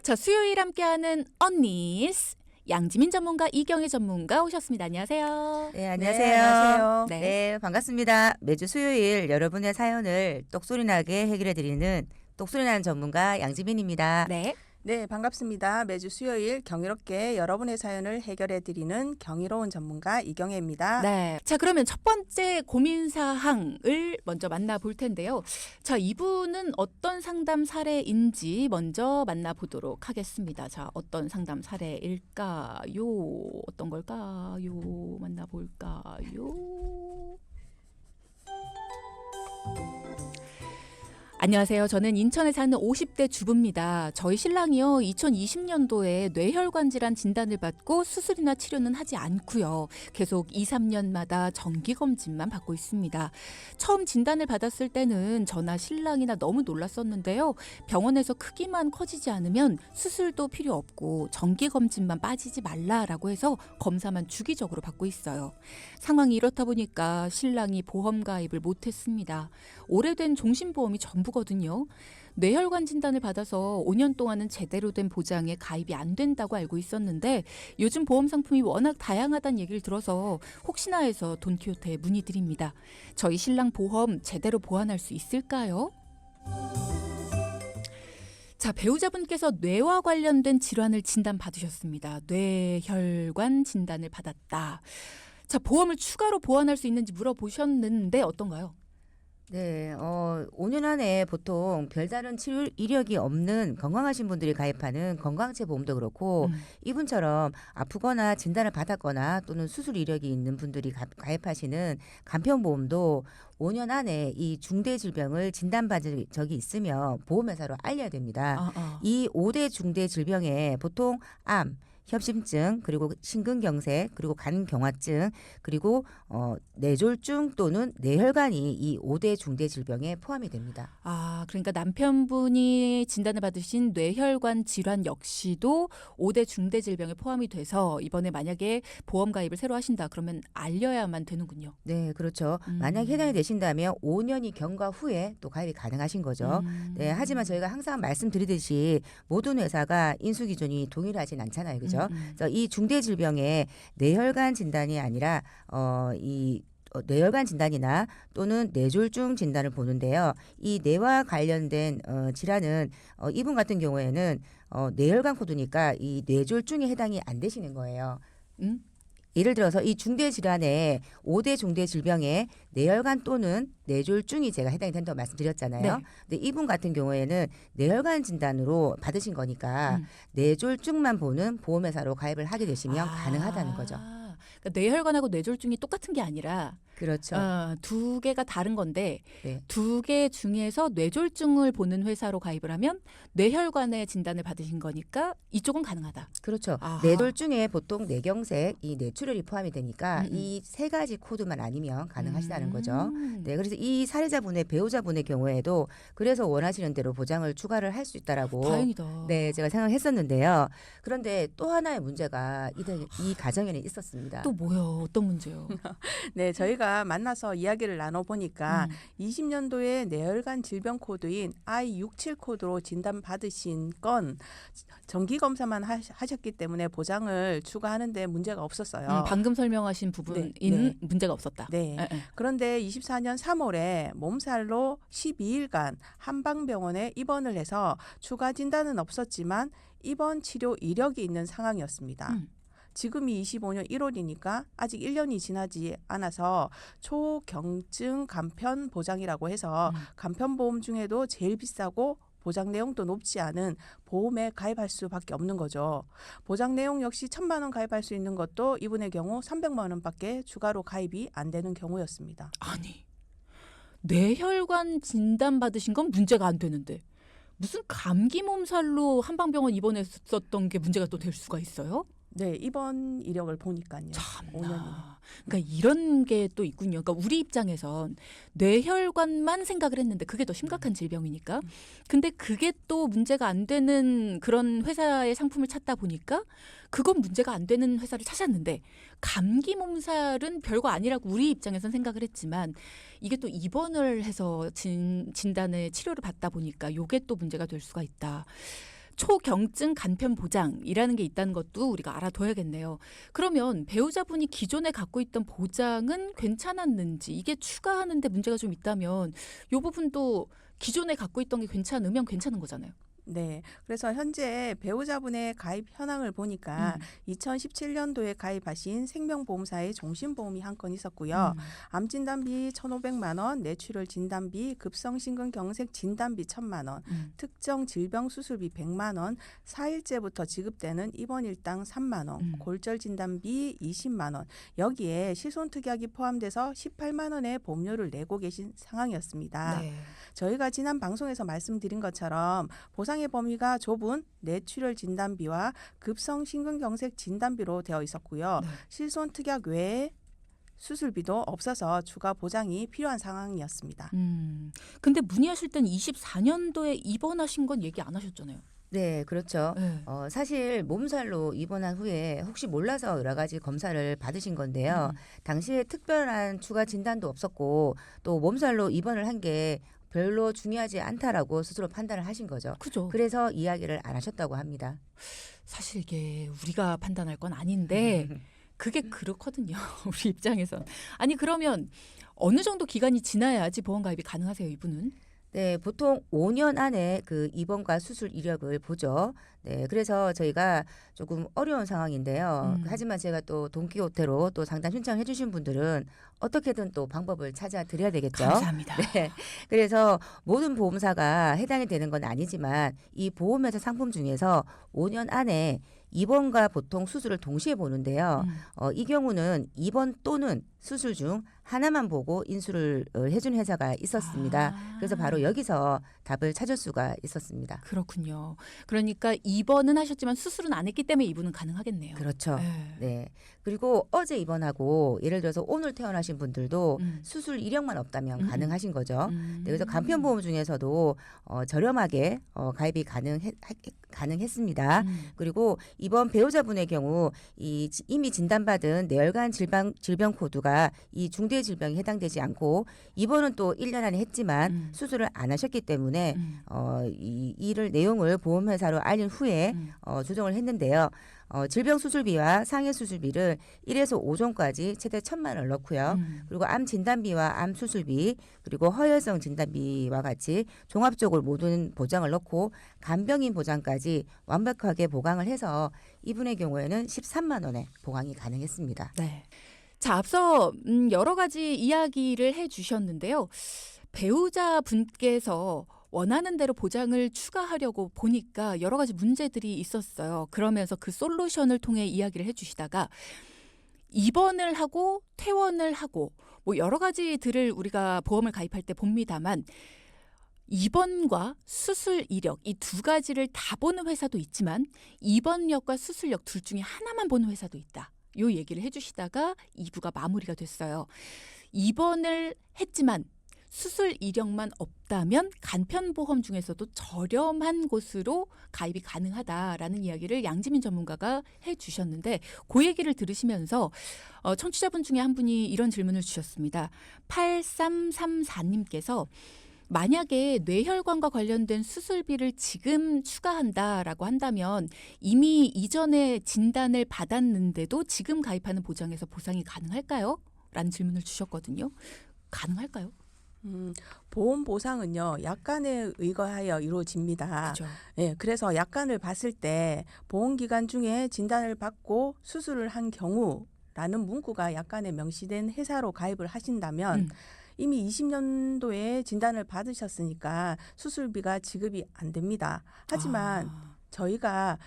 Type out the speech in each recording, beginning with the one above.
자, 수요일 함께하는 언니스 양지민 전문가, 이경혜 전문가 오셨습니다. 안녕하세요. 네, 안녕하세요. 네, 안녕하세요. 네, 반갑습니다. 매주 수요일 여러분의 사연을 똑소리나게 해결해드리는 똑소리나는 전문가 양지민입니다. 네. 네, 반갑습니다. 매주 수요일 경이롭게 여러분의 사연을 해결해드리는 경이로운 전문가 이경혜입니다. 네. 자, 그러면 첫 번째 고민 사항을 먼저 만나볼 텐데요. 자, 이분은 어떤 상담 사례인지 먼저 만나보도록 하겠습니다. 자, 어떤 상담 사례일까요? 어떤 걸까요? 만나볼까요? 안녕하세요. 저는 인천에 사는 50대 주부입니다. 저희 신랑이요, 2020년도에 뇌혈관 질환 진단을 받고 수술이나 치료는 하지 않고요. 계속 2, 3년마다 정기검진만 받고 있습니다. 처음 진단을 받았을 때는 저나 신랑이나 너무 놀랐었는데요. 병원에서 크기만 커지지 않으면 수술도 필요 없고 정기검진만 빠지지 말라라고 해서 검사만 주기적으로 받고 있어요. 상황이 이렇다 보니까 신랑이 보험 가입을 못했습니다. 오래된 종신보험이 전부거든요. 뇌혈관 진단을 받아서 5년 동안은 제대로 된 보장에 가입이 안 된다고 알고 있었는데 요즘 보험 상품이 워낙 다양하다는 얘기를 들어서 혹시나 해서 돈키호테에 문의드립니다. 저희 신랑 보험 제대로 보완할 수 있을까요? 자, 배우자분께서 뇌와 관련된 질환을 진단받으셨습니다. 뇌혈관 진단을 받았다. 자, 보험을 추가로 보완할 수 있는지 물어보셨는데 어떤가요? 네, 5년 안에 보통 별다른 치료 이력이 없는 건강하신 분들이 가입하는 건강체 보험도 그렇고 이분처럼 아프거나 진단을 받았거나 또는 수술 이력이 있는 분들이 가입하시는 간편보험도 5년 안에 이 중대 질병을 진단받은 적이 있으면 보험회사로 알려야 됩니다. 이 5대 중대 질병에 보통 암, 협심증, 그리고 심근경색, 그리고 간경화증, 그리고 뇌졸중 또는 뇌혈관이 이 5대 중대 질병에 포함이 됩니다. 아, 그러니까 남편분이 진단을 받으신 뇌혈관 질환 역시도 5대 중대 질병에 포함이 돼서 이번에 만약에 보험 가입을 새로 하신다 그러면 알려야만 되는군요. 네, 그렇죠. 만약 해당이 되신다면 5년이 경과 후에 또 가입이 가능하신 거죠. 네, 하지만 저희가 항상 말씀드리듯이 모든 회사가 인수 기준이 동일하진 않잖아요. 그죠? 그래서 이 중대 질병에 뇌혈관 진단이 아니라 뇌혈관 진단이나 또는 뇌졸중 진단을 보는데요. 이 뇌와 관련된 질환은 이분 같은 경우에는 뇌혈관 코드니까 이 뇌졸중에 해당이 안 되시는 거예요. 예를 들어서 이 중대 질환에 5대 중대 질병에 뇌혈관 또는 뇌졸중이 제가 해당이 된다고 말씀드렸잖아요. 네. 근데 이분 같은 경우에는 뇌혈관 진단으로 받으신 거니까 뇌졸중만 보는 보험회사로 가입을 하게 되시면 가능하다는 거죠. 그러니까 뇌혈관하고 뇌졸중이 똑같은 게 아니라 그렇죠. 두 개가 다른 건데 네. 두 개 중에서 뇌졸중을 보는 회사로 가입을 하면 뇌혈관의 진단을 받으신 거니까 이쪽은 가능하다. 그렇죠. 아하. 뇌졸중에 보통 뇌경색, 이 뇌출혈이 포함이 되니까 이 세 가지 코드만 아니면 가능하시다는 거죠. 네, 그래서 이 사례자분의 배우자분의 경우에도 그래서 원하시는 대로 보장을 추가를 할 수 있다라고. 다행이다. 네, 제가 생각했었는데요. 그런데 또 하나의 문제가 이 가정에는 있었습니다. 또 뭐요? 어떤 문제요? 네, 저희가 만나서 이야기를 나눠보니까 20년도에 뇌혈관 질병 코드인 I67 코드로 진단받으신 건 정기검사만 하셨기 때문에 보장을 추가하는데 문제가 없었어요. 방금 설명하신 부분인 네. 문제가 없었다. 네. 그런데 24년 3월에 몸살로 12일간 한방병원에 입원을 해서 추가 진단은 없었지만 입원 치료 이력이 있는 상황이었습니다. 지금이 25년 1월이니까 아직 1년이 지나지 않아서 초경증 간편 보장이라고 해서 간편보험 중에도 제일 비싸고 보장 내용도 높지 않은 보험에 가입할 수밖에 없는 거죠. 보장 내용 역시 1,000만 원 가입할 수 있는 것도 이분의 경우 300만 원밖에 추가로 가입이 안 되는 경우였습니다. 아니, 뇌혈관 진단 받으신 건 문제가 안 되는데 무슨 감기 몸살로 한방병원 입원했었던 게 문제가 또 될 수가 있어요? 네, 입원 이력을 보니까요. 참나. 5년이나. 그러니까 이런 게 또 있군요. 그러니까 우리 입장에선 뇌혈관만 생각을 했는데 그게 더 심각한 질병이니까. 근데 그게 또 문제가 안 되는 그런 회사의 상품을 찾다 보니까 그건 문제가 안 되는 회사를 찾았는데 감기 몸살은 별거 아니라고 우리 입장에선 생각을 했지만 이게 또 입원을 해서 진단의 치료를 받다 보니까 이게 또 문제가 될 수가 있다. 초경증 간편 보장이라는 게 있다는 것도 우리가 알아둬야겠네요. 그러면 배우자분이 기존에 갖고 있던 보장은 괜찮았는지, 이게 추가하는데 문제가 좀 있다면 이 부분도 기존에 갖고 있던 게 괜찮으면 괜찮은 거잖아요. 네. 그래서 현재 배우자분의 가입 현황을 보니까 2017년도에 가입하신 생명보험사의 종신보험이 한 건 있었고요. 암진단비 1,500만 원, 뇌출혈 진단비, 급성심근경색 진단비 1,000만 원, 특정 질병 수술비 100만 원, 4일째부터 지급되는 입원일당 3만 원, 골절 진단비 20만 원, 여기에 실손특약이 포함돼서 18만 원의 보험료를 내고 계신 상황이었습니다. 네. 저희가 지난 방송에서 말씀드린 것처럼 보상의 범위가 좁은 뇌출혈 진단비와 급성심근경색 진단비로 되어 있었고요. 네. 실손특약 외에 수술비도 없어서 추가 보장이 필요한 상황이었습니다. 근데 문의하실 땐 24년도에 입원하신 건 얘기 안 하셨잖아요. 네, 그렇죠. 네. 사실 몸살로 입원한 후에 혹시 몰라서 여러 가지 검사를 받으신 건데요. 당시에 특별한 추가 진단도 없었고 또 몸살로 입원을 한 게 별로 중요하지 않다라고 스스로 판단을 하신 거죠. 그죠. 그래서 이야기를 안 하셨다고 합니다. 사실 이게 우리가 판단할 건 아닌데 그게 그렇거든요. 우리 입장에선. 아니 그러면 어느 정도 기간이 지나야지 보험 가입이 가능하세요, 이분은? 네, 보통 5년 안에 그 입원과 수술 이력을 보죠. 네, 그래서 저희가 조금 어려운 상황인데요. 하지만 제가 또 동기호테로 또 상담 신청해 주신 분들은 어떻게든 또 방법을 찾아 드려야 되겠죠. 감사합니다. 네, 그래서 모든 보험사가 해당이 되는 건 아니지만 이 보험회사 상품 중에서 5년 안에 입원과 보통 수술을 동시에 보는데요. 이 경우는 입원 또는 수술 중 하나만 보고 인수를 해준 회사가 있었습니다. 그래서 바로 여기서 답을 찾을 수가 있었습니다. 그렇군요. 그러니까 입원은 하셨지만 수술은 안 했기 때문에 이분은 가능하겠네요. 그렇죠. 네. 네. 그리고 어제 입원하고 예를 들어서 오늘 퇴원하신 분들도 수술 이력만 없다면 가능하신 거죠. 네, 그래서 간편보험 중에서도 저렴하게 가입이 가능했습니다. 그리고 이번 배우자분의 경우 이미 진단받은 뇌혈관 질병 코드가 이 중대 질병에 해당되지 않고 입원은 또 1년 안에 했지만 수술을 안 하셨기 때문에 이 일을 내용을 보험회사로 알린 후에 조정을 했는데요. 질병 수술비와 상해 수술비를 1에서 5종까지 최대 1,000만 원을 넣고요. 그리고 암 진단비와 암 수술비 그리고 허혈성 진단비와 같이 종합적으로 모든 보장을 넣고 간병인 보장까지 완벽하게 보강을 해서 이분의 경우에는 13만 원의 보강이 가능했습니다. 네. 자, 앞서 여러 가지 이야기를 해주셨는데요. 배우자분께서 원하는 대로 보장을 추가하려고 보니까 여러 가지 문제들이 있었어요. 그러면서 그 솔루션을 통해 이야기를 해주시다가 입원을 하고 퇴원을 하고 뭐 여러 가지들을 우리가 보험을 가입할 때 봅니다만 입원과 수술 이력 이 두 가지를 다 보는 회사도 있지만 입원력과 수술력 둘 중에 하나만 보는 회사도 있다. 요 얘기를 해주시다가 2부가 마무리가 됐어요. 입원을 했지만 수술 이력만 없다면 간편보험 중에서도 저렴한 곳으로 가입이 가능하다라는 이야기를 양지민 전문가가 해주셨는데 그 얘기를 들으시면서 청취자분 중에 한 분이 이런 질문을 주셨습니다. 8334님께서 만약에 뇌혈관과 관련된 수술비를 지금 추가한다라고 한다면 이미 이전에 진단을 받았는데도 지금 가입하는 보장에서 보상이 가능할까요? 라는 질문을 주셨거든요. 가능할까요? 보험 보상은요 약관에 의거하여 이루어집니다. 그렇죠. 예, 그래서 약관을 봤을 때 보험 기간 중에 진단을 받고 수술을 한 경우라는 문구가 약관에 명시된 회사로 가입을 하신다면 이미 20년도에 진단을 받으셨으니까 수술비가 지급이 안 됩니다. 하지만 저희가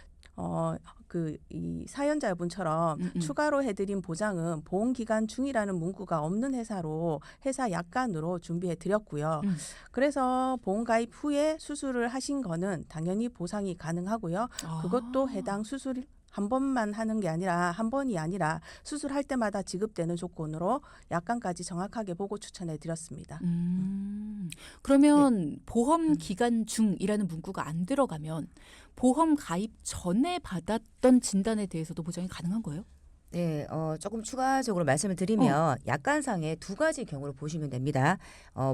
이 사연자분처럼 추가로 해드린 보장은 보험 기간 중이라는 문구가 없는 회사로 회사 약관으로 준비해 드렸고요. 그래서 보험 가입 후에 수술을 하신 거는 당연히 보상이 가능하고요. 그것도 해당 수술 한 번만 하는 게 아니라 한 번이 아니라 수술할 때마다 지급되는 조건으로 약관까지 정확하게 보고 추천해 드렸습니다. 그러면 보험 기간 중이라는 문구가 안 들어가면 보험 가입 전에 받았던 진단에 대해서도 보장이 가능한 거예요? 네, 조금 추가적으로 말씀을 드리면 약관상의 두 가지 경우를 보시면 됩니다.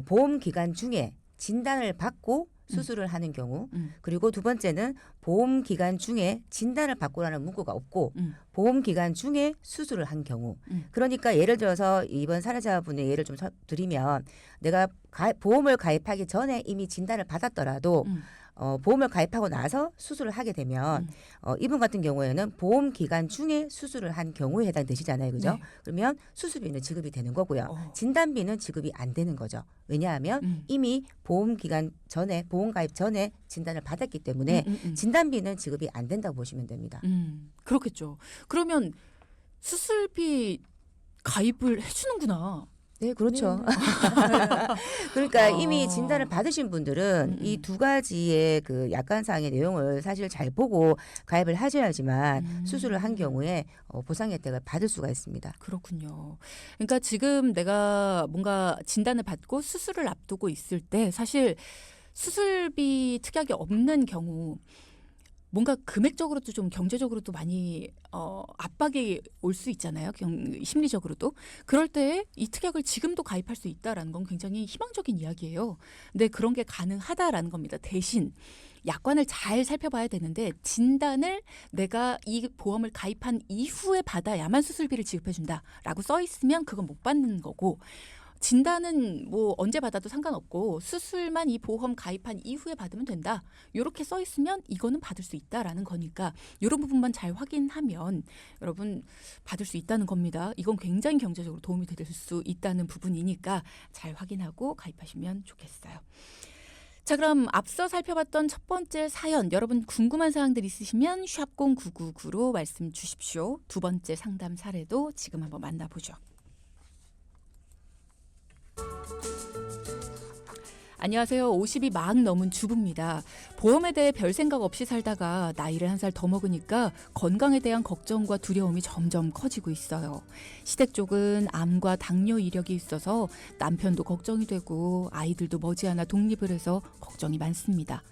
보험 기간 중에 진단을 받고 수술을 하는 경우, 그리고 두 번째는 보험 기간 중에 진단을 받고라는 문구가 없고 보험 기간 중에 수술을 한 경우. 그러니까 예를 들어서 이번 사례자분의 예를 좀 드리면 내가 보험을 가입하기 전에 이미 진단을 받았더라도 보험을 가입하고 나서 수술을 하게 되면 이분 같은 경우에는 보험 기간 중에 수술을 한 경우에 해당되시잖아요. 그죠? 네. 그러면 수술비는 지급이 되는 거고요. 진단비는 지급이 안 되는 거죠. 왜냐하면 이미 보험 기간 전에 보험 가입 전에 진단을 받았기 때문에 진단비는 지급이 안 된다고 보시면 됩니다. 그렇겠죠. 그러면 수술비 가입을 해주는구나. 네, 그렇죠. 네. 그러니까 이미 진단을 받으신 분들은 이 두 가지의 그 약관상의 내용을 사실 잘 보고 가입을 하셔야지만 수술을 한 경우에 보상 혜택을 받을 수가 있습니다. 그렇군요. 그러니까 지금 내가 뭔가 진단을 받고 수술을 앞두고 있을 때 사실 수술비 특약이 없는 경우 뭔가 금액적으로도 좀 경제적으로도 많이 압박이 올 수 있잖아요. 심리적으로도. 그럴 때 이 특약을 지금도 가입할 수 있다라는 건 굉장히 희망적인 이야기예요. 근데 그런 게 가능하다라는 겁니다. 대신 약관을 잘 살펴봐야 되는데 진단을 내가 이 보험을 가입한 이후에 받아야만 수술비를 지급해준다라고 써 있으면 그건 못 받는 거고 진단은 뭐 언제 받아도 상관없고 수술만 이 보험 가입한 이후에 받으면 된다. 이렇게 써 있으면 이거는 받을 수 있다라는 거니까 이런 부분만 잘 확인하면 여러분 받을 수 있다는 겁니다. 이건 굉장히 경제적으로 도움이 될 수 있다는 부분이니까 잘 확인하고 가입하시면 좋겠어요. 자, 그럼 앞서 살펴봤던 첫 번째 사연 여러분 궁금한 사항들 있으시면 샵 0999로 말씀 주십시오. 두 번째 상담 사례도 지금 한번 만나보죠. 안녕하세요. 50이 막 넘은 주부입니다. 보험에 대해 별 생각 없이 살다가 나이를 한 살 더 먹으니까 건강에 대한 걱정과 두려움이 점점 커지고 있어요. 시댁 쪽은 암과 당뇨 이력이 있어서 남편도 걱정이 되고 아이들도 머지않아 독립을 해서 걱정이 많습니다.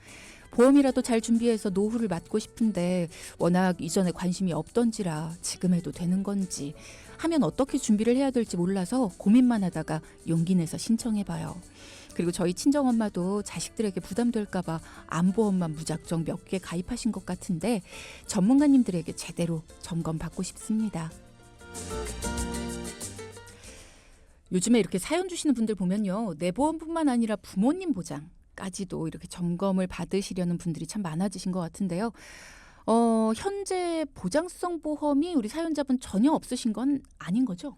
보험이라도 잘 준비해서 노후를 맞고 싶은데 워낙 이전에 관심이 없던지라 지금 해도 되는 건지 하면 어떻게 준비를 해야 될지 몰라서 고민만 하다가 용기 내서 신청해봐요. 그리고 저희 친정엄마도 자식들에게 부담될까 봐 암보험만 무작정 몇 개 가입하신 것 같은데 전문가님들에게 제대로 점검받고 싶습니다. 요즘에 이렇게 사연 주시는 분들 보면요. 내 보험뿐만 아니라 부모님 보장까지도 이렇게 점검을 받으시려는 분들이 참 많아지신 것 같은데요. 현재 보장성 보험이 우리 사연자분 전혀 없으신 건 아닌 거죠?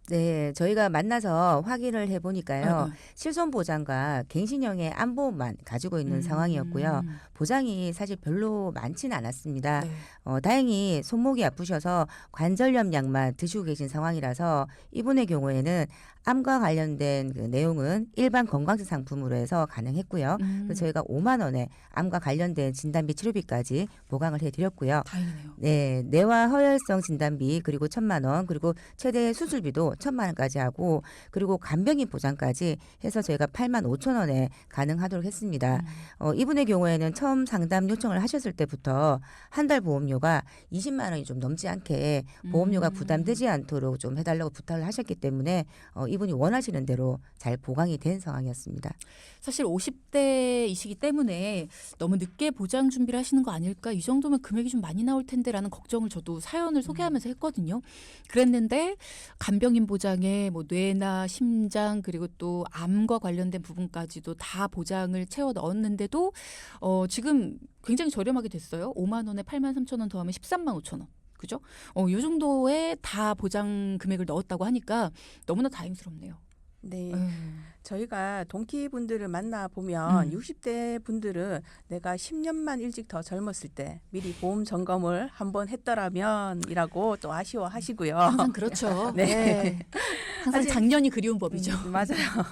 네, 저희가 만나서 확인을 해보니까요. 실손보장과 갱신형의 암보험만 가지고 있는 상황이었고요. 보장이 사실 별로 많지는 않았습니다. 네. 다행히 손목이 아프셔서 관절염 약만 드시고 계신 상황이라서 이분의 경우에는 암과 관련된 그 내용은 일반 건강식 상품으로 해서 가능했고요. 그래서 저희가 5만 원에 암과 관련된 진단비 치료비까지 보강을 해드렸고요. 다행이네요. 네, 뇌와 허혈성 진단비 그리고 1,000만 원 그리고 최대 수술비도 1,000만 원까지 하고 그리고 간병인 보장까지 해서 저희가 8만 5천 원에 가능하도록 했습니다. 이분의 경우에는 처음 상담 요청을 하셨을 때부터 한 달 보험료가 20만 원이 좀 넘지 않게 보험료가 부담되지 않도록 좀 해달라고 부탁을 하셨기 때문에 이분이 원하시는 대로 잘 보강이 된 상황이었습니다. 사실 50대이시기 때문에 너무 늦게 보장 준비를 하시는 거 아닐까? 이 정도면 금액이 좀 많이 나올 텐데라는 걱정을 저도 사연을 소개하면서 했거든요. 그랬는데 간병인 보장에 뭐 뇌나 심장 그리고 또 암과 관련된 부분까지도 다 보장을 채워 넣었는데도 지금 굉장히 저렴하게 됐어요. 5만 원에 8만 3천 원 더하면 13만 5천 원. 그죠? 이 정도에 다 보장 금액을 넣었다고 하니까 너무나 다행스럽네요. 네. 저희가 동기분들을 만나보면 60대 분들은 내가 10년만 일찍 더 젊었을 때 미리 보험 점검을 한번 했더라면이라고 또 아쉬워하시고요. 항상 그렇죠. 네. 항상 작년이 그리운 법이죠. 맞아요.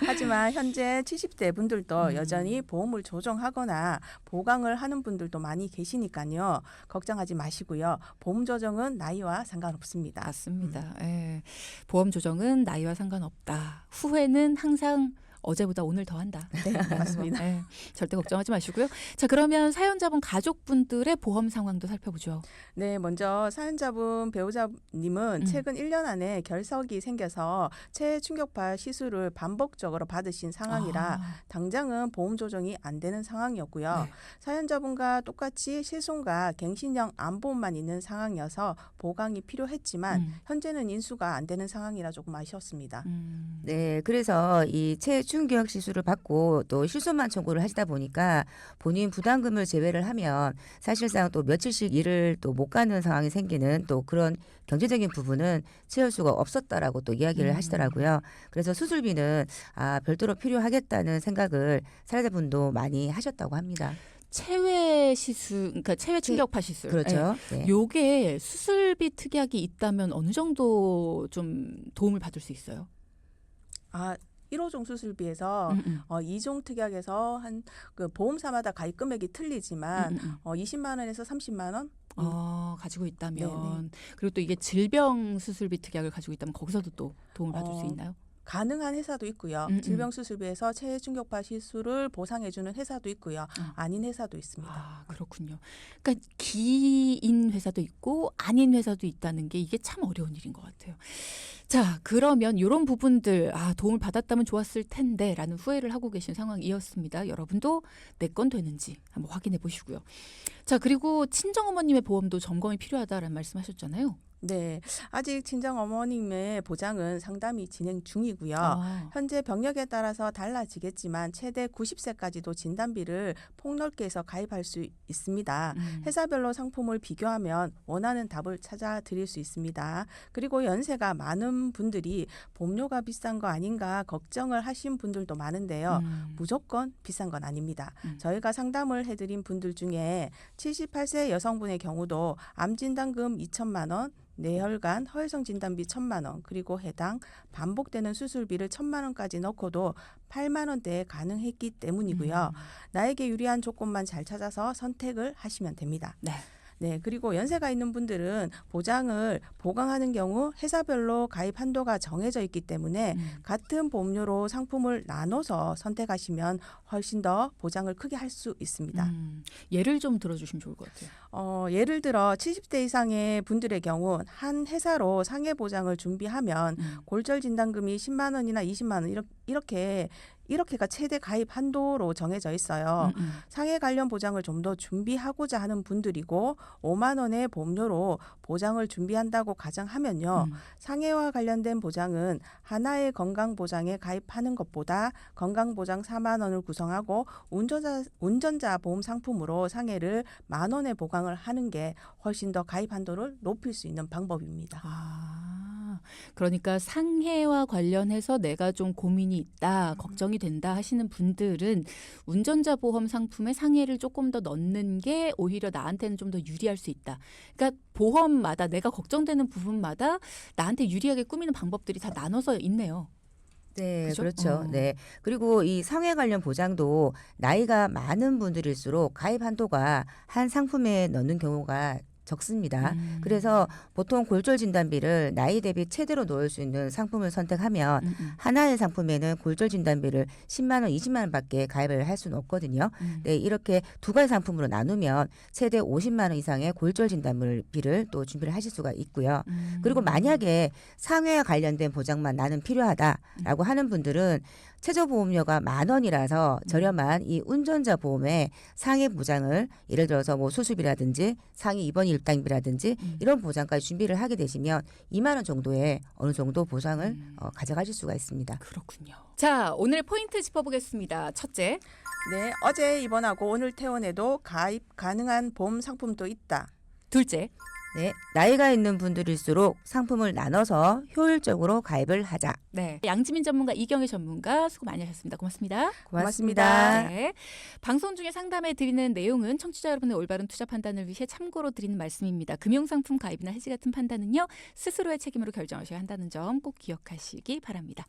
하지만 현재 70대 분들도 여전히 보험을 조정하거나 보강을 하는 분들도 많이 계시니까요. 걱정하지 마시고요. 보험 조정은 나이와 상관없습니다. 맞습니다. 예. 보험 조정은 나이와 상관없다. 후회는 항상 어제보다 오늘 더 한다. 네, 맞습니다. 네, 절대 걱정하지 마시고요. 자, 그러면 사연자분 가족분들의 보험 상황도 살펴보죠. 네, 먼저 사연자분 배우자님은 최근 1년 안에 결석이 생겨서 체해 충격파 시술을 반복적으로 받으신 상황이라 당장은 보험 조정이 안 되는 상황이었고요. 네. 사연자분과 똑같이 실손과 갱신형 암보험만 있는 상황이어서 보강이 필요했지만 현재는 인수가 안 되는 상황이라 조금 아쉬웠습니다. 네, 그래서 이 체중교육 시술을 받고 또 실손만 청구를 하시다 보니까 본인 부담금을 제외를 하면 사실상 또 며칠씩 일을 또 못 가는 상황이 생기는 또 그런 경제적인 부분은 채울 수가 없었다라고 또 이야기를 하시더라고요. 그래서 수술비는 별도로 필요하겠다는 생각을 사례자분도 많이 하셨다고 합니다. 체외 시술, 그러니까 체외 충격파 시술. 그렇죠. 네. 네. 요게 수술비 특약이 있다면 어느 정도 좀 도움을 받을 수 있어요? 1호종 수술비에서 2종 특약에서 한 그 보험사마다 가입 금액이 틀리지만 20만 원에서 30만 원 가지고 있다면 네네. 그리고 또 이게 질병 수술비 특약을 가지고 있다면 거기서도 또 도움을 받을 수 있나요? 가능한 회사도 있고요. 질병 수술비에서 체해 충격파 시술을 보상해주는 회사도 있고요. 아닌 회사도 있습니다. 그렇군요. 그러니까 기인 회사도 있고 아닌 회사도 있다는 게 이게 참 어려운 일인 것 같아요. 자, 그러면 이런 부분들 도움을 받았다면 좋았을 텐데라는 후회를 하고 계신 상황이었습니다. 여러분도 내 건 되는지 한번 확인해 보시고요. 자, 그리고 친정어머님의 보험도 점검이 필요하다라는 말씀하셨잖아요. 네, 아직 친정 어머님의 보장은 상담이 진행 중이고요. 현재 병력에 따라서 달라지겠지만 최대 90세까지도 진단비를 폭넓게 해서 가입할 수 있습니다. 회사별로 상품을 비교하면 원하는 답을 찾아 드릴 수 있습니다. 그리고 연세가 많은 분들이 보험료가 비싼 거 아닌가 걱정을 하신 분들도 많은데요. 무조건 비싼 건 아닙니다. 저희가 상담을 해드린 분들 중에 78세 여성분의 경우도 암진단금 2천만 원, 뇌혈관, 허혈성 진단비 1,000만 원, 그리고 해당 반복되는 수술비를 1,000만 원까지 넣고도 8만 원대에 가능했기 때문이고요. 나에게 유리한 조건만 잘 찾아서 선택을 하시면 됩니다. 네, 그리고 연세가 있는 분들은 보장을 보강하는 경우 회사별로 가입 한도가 정해져 있기 때문에 같은 보험료로 상품을 나눠서 선택하시면 훨씬 더 보장을 크게 할 수 있습니다. 예를 좀 들어주시면 좋을 것 같아요. 예를 들어 70대 이상의 분들의 경우 한 회사로 상해 보장을 준비하면 골절 진단금이 10만 원이나 20만 원 이렇게가 최대 가입 한도로 정해져 있어요. 상해 관련 보장을 좀 더 준비하고자 하는 분들이고 5만 원의 보험료로 보장을 준비한다고 가정하면요. 상해와 관련된 보장은 하나의 건강보장에 가입하는 것보다 건강보장 4만 원을 구성하고 운전자 보험 상품으로 상해를 1만 원에 보강을 하는 게 훨씬 더 가입 한도를 높일 수 있는 방법입니다. 그러니까 상해와 관련해서 내가 좀 고민이 있다, 걱정이 된다 하시는 분들은 운전자 보험 상품에 상해를 조금 더 넣는 게 오히려 나한테는 좀 더 유리할 수 있다. 그러니까 보험마다 내가 걱정되는 부분마다 나한테 유리하게 꾸미는 방법들이 다 나눠서 있네요. 네, 그죠? 그렇죠. 네. 그리고 이 상해 관련 보장도 나이가 많은 분들일수록 가입 한도가 한 상품에 넣는 경우가 적습니다. 그래서 보통 골절 진단비를 나이 대비 최대로 넣을 수 있는 상품을 선택하면 하나의 상품에는 골절 진단비를 10만 원, 20만 원밖에 가입을 할 수는 없거든요. 네, 이렇게 두 가지 상품으로 나누면 최대 50만 원 이상의 골절 진단비를 또 준비를 하실 수가 있고요. 그리고 만약에 상해와 관련된 보장만 나는 필요하다라고 하는 분들은 최저보험료가 1만 원이라서 저렴한 이 운전자 보험에 상해 보장을 예를 들어서 뭐 수술비라든지 상해 입원 일당비라든지 이런 보장까지 준비를 하게 되시면 2만 원 정도의 어느 정도 보상을 가져가실 수가 있습니다. 그렇군요. 자, 오늘 포인트 짚어보겠습니다. 첫째. 네, 어제 입원하고 오늘 퇴원해도 가입 가능한 보험 상품도 있다. 둘째. 네, 나이가 있는 분들일수록 상품을 나눠서 효율적으로 가입을 하자. 네, 양지민 전문가, 이경희 전문가 수고 많이 하셨습니다. 고맙습니다. 고맙습니다. 네. 방송 중에 상담해 드리는 내용은 청취자 여러분의 올바른 투자 판단을 위해 참고로 드리는 말씀입니다. 금융상품 가입이나 해지 같은 판단은요, 스스로의 책임으로 결정하셔야 한다는 점 꼭 기억하시기 바랍니다.